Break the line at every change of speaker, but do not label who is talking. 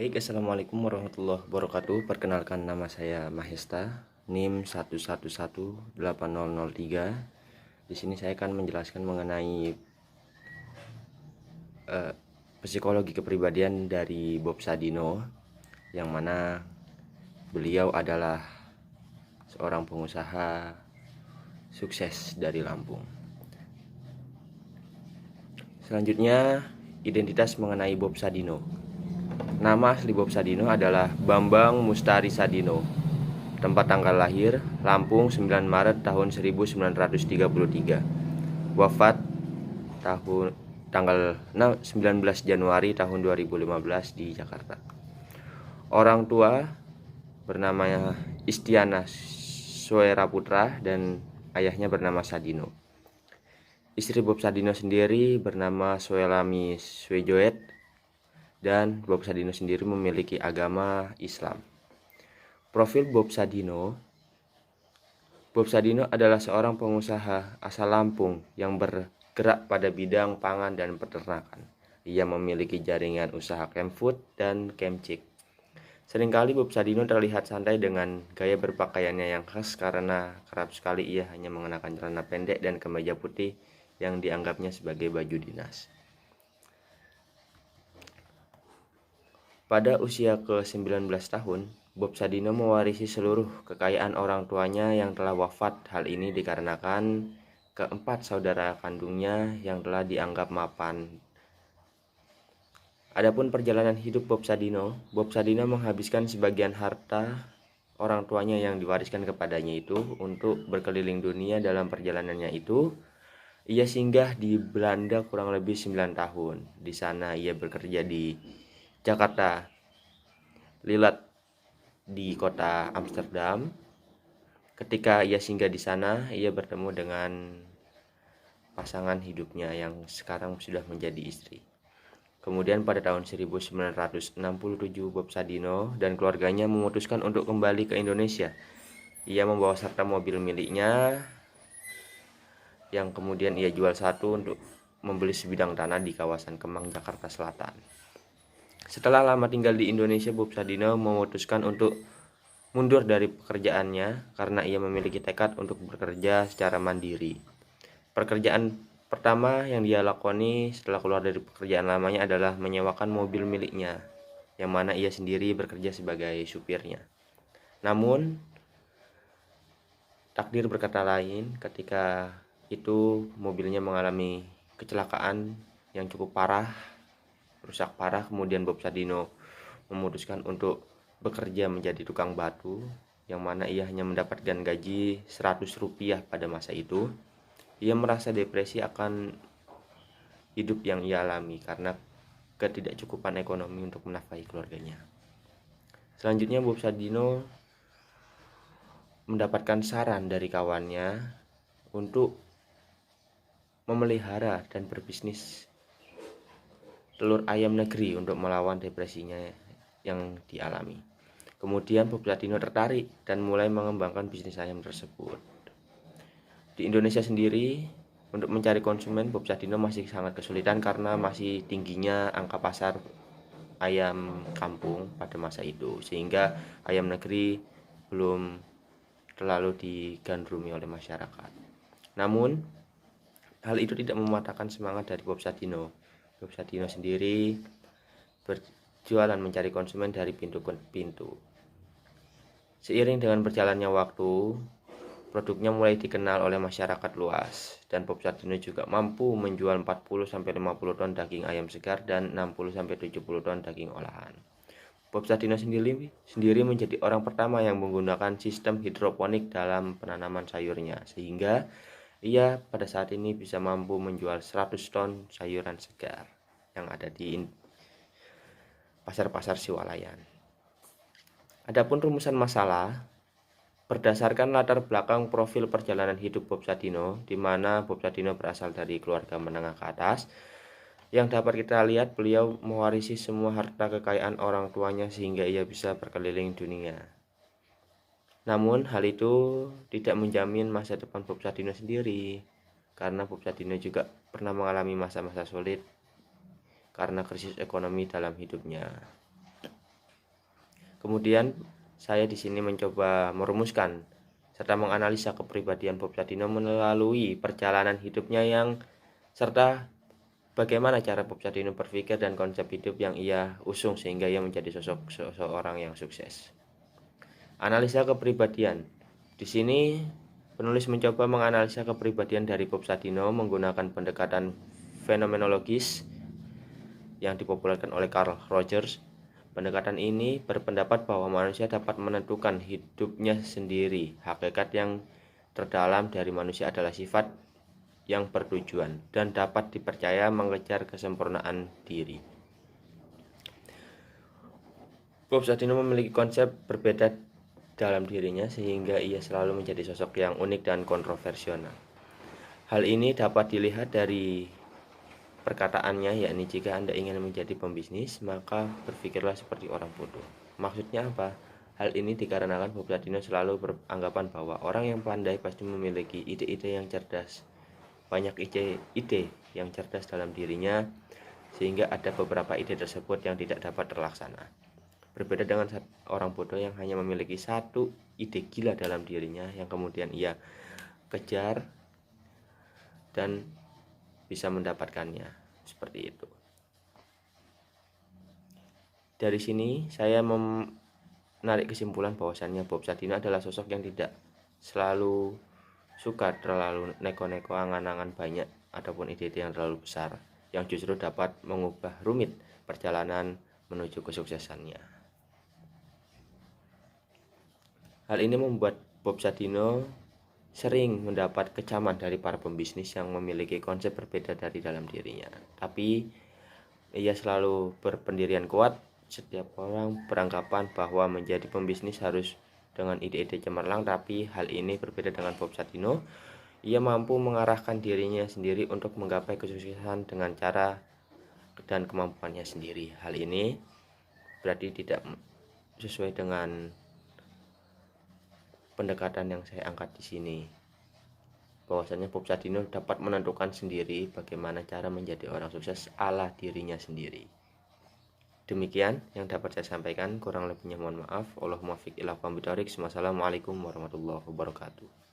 Baik, Assalamualaikum warahmatullahi wabarakatuh. Perkenalkan, nama saya Mahesta, NIM 1118003. Di sini saya akan menjelaskan mengenai psikologi kepribadian dari Bob Sadino, yang mana beliau adalah seorang pengusaha sukses dari Lampung. Selanjutnya, identitas mengenai Bob Sadino. Nama asli Bob Sadino adalah Bambang Mustari Sadino. Tempat tanggal lahir Lampung 9 Maret tahun 1933. Wafat tanggal 19 Januari tahun 2015 di Jakarta. Orang tua bernama Istiana Suera Putra dan ayahnya bernama Sadino. Istri Bob Sadino sendiri bernama Suelami Swejoet, dan Bob Sadino sendiri memiliki agama Islam. Profil Bob Sadino. Bob Sadino adalah seorang pengusaha asal Lampung yang bergerak pada bidang pangan dan peternakan. Ia memiliki jaringan usaha camp food dan camp chick. Seringkali Bob Sadino terlihat santai dengan gaya berpakaiannya yang khas karena kerap sekali ia hanya mengenakan celana pendek dan kemeja putih yang dianggapnya sebagai baju dinas. Pada usia ke-19 tahun, Bob Sadino mewarisi seluruh kekayaan orang tuanya yang telah wafat. Hal ini dikarenakan keempat saudara kandungnya yang telah dianggap mapan. Adapun perjalanan hidup Bob Sadino menghabiskan sebagian harta orang tuanya yang diwariskan kepadanya itu untuk berkeliling dunia. Dalam perjalanannya itu, ia singgah di Belanda kurang lebih 9 tahun. Di sana ia bekerja di Jakarta, Lilat di kota Amsterdam. Ketika ia singgah di sana, ia bertemu dengan pasangan hidupnya yang sekarang sudah menjadi istri. Kemudian pada tahun 1967, Bob Sadino dan keluarganya memutuskan untuk kembali ke Indonesia. Ia membawa serta mobil miliknya yang kemudian ia jual satu untuk membeli sebidang tanah di kawasan Kemang, Jakarta Selatan. Setelah lama tinggal di Indonesia, Bob Sadino memutuskan untuk mundur dari pekerjaannya karena ia memiliki tekad untuk bekerja secara mandiri. Pekerjaan pertama yang dia lakoni setelah keluar dari pekerjaan lamanya adalah menyewakan mobil miliknya, yang mana ia sendiri bekerja sebagai supirnya. Namun, takdir berkata lain. Ketika itu mobilnya mengalami kecelakaan yang cukup parah, rusak parah. Kemudian Bob Sadino memutuskan untuk bekerja menjadi tukang batu, yang mana ia hanya mendapatkan gaji 100 rupiah pada masa itu. Ia merasa depresi akan hidup yang ia alami karena ketidakcukupan ekonomi untuk menafkahi keluarganya. Selanjutnya Bob Sadino mendapatkan saran dari kawannya untuk memelihara dan berbisnis telur ayam negeri untuk melawan depresinya yang dialami. Kemudian Bob Sadino tertarik dan mulai mengembangkan bisnis ayam tersebut. Di Indonesia sendiri, untuk mencari konsumen, Bob Sadino masih sangat kesulitan karena masih tingginya angka pasar ayam kampung pada masa itu, sehingga ayam negeri belum terlalu digandrungi oleh masyarakat. Namun, hal itu tidak mematahkan semangat dari Bob Sadino. Bob Sadino sendiri berjualan mencari konsumen dari pintu ke pintu. Seiring dengan berjalannya waktu, produknya mulai dikenal oleh masyarakat luas, dan Bob Sadino juga mampu menjual 40-50 ton daging ayam segar dan 60-70 ton daging olahan. Bob Sadino sendiri menjadi orang pertama yang menggunakan sistem hidroponik dalam penanaman sayurnya, sehingga ia pada saat ini bisa mampu menjual 100 ton sayuran segar yang ada di pasar-pasar swalayan. Adapun rumusan masalah berdasarkan latar belakang profil perjalanan hidup Bob Sadino, di mana Bob Sadino berasal dari keluarga menengah ke atas, yang dapat kita lihat beliau mewarisi semua harta kekayaan orang tuanya sehingga ia bisa berkeliling dunia. Namun hal itu tidak menjamin masa depan Bob Sadino sendiri, karena Bob Sadino juga pernah mengalami masa-masa sulit karena krisis ekonomi dalam hidupnya. Kemudian saya di sini mencoba merumuskan serta menganalisa kepribadian Bob Sadino melalui perjalanan hidupnya serta bagaimana cara Bob Sadino berpikir dan konsep hidup yang ia usung sehingga ia menjadi sosok seorang yang sukses. Analisa kepribadian. Di sini penulis mencoba menganalisa kepribadian dari Bob Sadino menggunakan pendekatan fenomenologis yang dipopulerkan oleh Carl Rogers. Pendekatan ini berpendapat bahwa manusia dapat menentukan hidupnya sendiri. Hakikat yang terdalam dari manusia adalah sifat yang bertujuan dan dapat dipercaya mengejar kesempurnaan diri. Bob Sadino memiliki konsep berbeda dalam dirinya sehingga ia selalu menjadi sosok yang unik dan kontroversial. Hal ini dapat dilihat dari perkataannya, yakni jika Anda ingin menjadi pembisnis, maka berpikirlah seperti orang bodoh. Maksudnya apa? Hal ini dikarenakan Bob Sadino selalu beranggapan bahwa orang yang pandai pasti memiliki ide-ide yang cerdas. Banyak ide yang cerdas dalam dirinya, sehingga ada beberapa ide tersebut yang tidak dapat terlaksana. Berbeda dengan orang bodoh yang hanya memiliki satu ide gila dalam dirinya yang kemudian ia kejar dan bisa mendapatkannya. Seperti itu. Dari sini saya menarik kesimpulan bahwasannya Bob Sadino adalah sosok yang tidak selalu suka terlalu neko-neko angan-angan banyak ataupun ide-ide yang terlalu besar, yang justru dapat mengubah rumit perjalanan menuju kesuksesannya. Hal ini membuat Bob Sadino sering mendapat kecaman dari para pembisnis yang memiliki konsep berbeda dari dalam dirinya. Tapi ia selalu berpendirian kuat. Setiap orang beranggapan bahwa menjadi pembisnis harus dengan ide-ide cemerlang, tapi hal ini berbeda dengan Bob Sadino. Ia mampu mengarahkan dirinya sendiri untuk menggapai kesuksesan dengan cara dan kemampuannya sendiri. Hal ini berarti tidak sesuai dengan pendekatan yang saya angkat di sini, bahwasanya Bob Sadino dapat menentukan sendiri bagaimana cara menjadi orang sukses ala dirinya sendiri. Demikian yang dapat saya sampaikan, kurang lebihnya mohon maaf. Allahumma fiq ila aqwamit thoriq. Wassalamualaikum warahmatullahi wabarakatuh.